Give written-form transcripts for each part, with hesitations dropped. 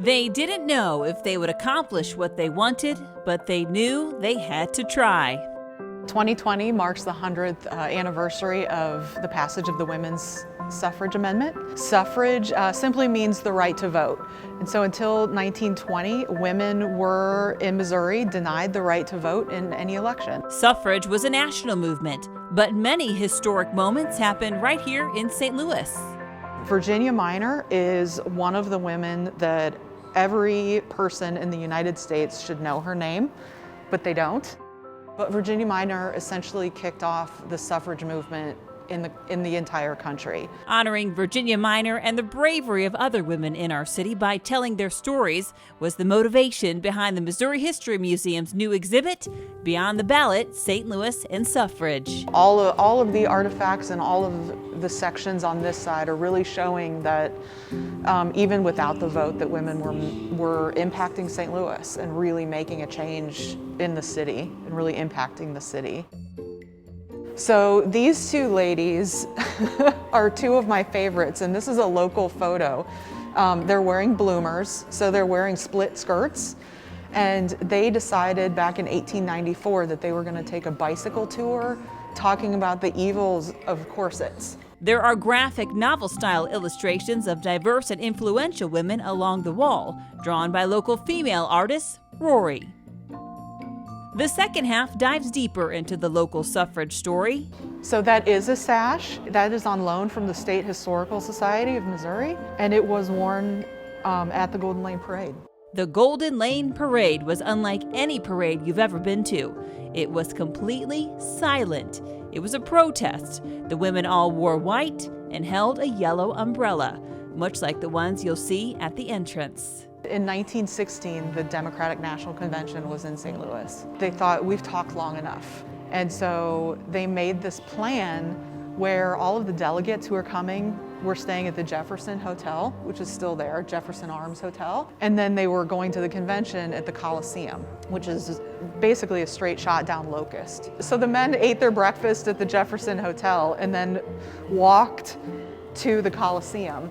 They didn't know if they would accomplish what they wanted, but they knew they had to try. 2020 marks the 100th anniversary of the passage of the Women's Suffrage Amendment. Suffrage simply means the right to vote. And so until 1920, women were, in Missouri, denied the right to vote in any election. Suffrage was a national movement, but many historic moments happened right here in St. Louis. Virginia Minor is one of the women that every person in the United States should know her name, but they don't. But Virginia Minor essentially kicked off the suffrage movement in the entire country. Honoring Virginia Minor and the bravery of other women in our city by telling their stories was the motivation behind the Missouri History Museum's new exhibit, Beyond the Ballot, St. Louis and Suffrage. All of the artifacts and all of the sections on this side are really showing that even without the vote, that women were impacting St. Louis and really making a change in the city and really impacting the city. So these two ladies are two of my favorites, and this is a local photo. They're wearing bloomers, so they're wearing split skirts, and they decided back in 1894 that they were going to take a bicycle tour talking about the evils of corsets. There are graphic novel-style illustrations of diverse and influential women along the wall, drawn by local female artist Rori. The second half dives deeper into the local suffrage story. So that is a sash. That is on loan from the State Historical Society of Missouri, and it was worn at the Golden Lane Parade. The Golden Lane Parade was unlike any parade you've ever been to. It was completely silent. It was a protest. The women all wore white and held a yellow umbrella, much like the ones you'll see at the entrance. In 1916, the Democratic National Convention was in St. Louis. They thought, we've talked long enough. And so they made this plan where all of the delegates who were coming were staying at the Jefferson Hotel, which is still there, Jefferson Arms Hotel. And then they were going to the convention at the Coliseum, which is basically a straight shot down Locust. So the men ate their breakfast at the Jefferson Hotel and then walked to the Coliseum.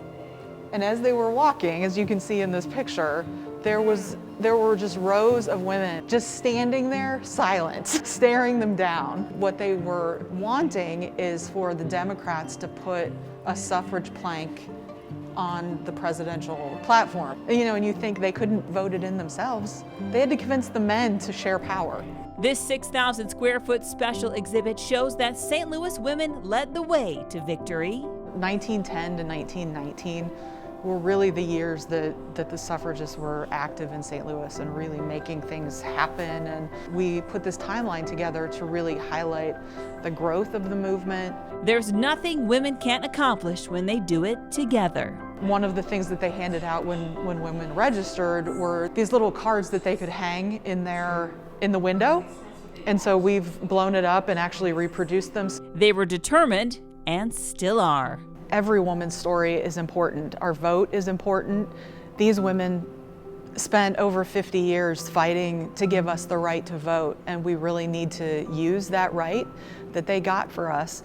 And as they were walking, as you can see in this picture, there were just rows of women just standing there, silent, staring them down. What they were wanting is for the Democrats to put a suffrage plank on the presidential platform. And you think they couldn't vote it in themselves. They had to convince the men to share power. This 6,000 square foot special exhibit shows that St. Louis women led the way to victory. 1910 to 1919 were really the years that the suffragists were active in St. Louis and really making things happen. And we put this timeline together to really highlight the growth of the movement. There's nothing women can't accomplish when they do it together. One of the things that they handed out when women registered were these little cards that they could hang in the window. And so we've blown it up and actually reproduced them. They were determined and still are. Every woman's story is important. Our vote is important. These women spent over 50 years fighting to give us the right to vote, and we really need to use that right that they got for us.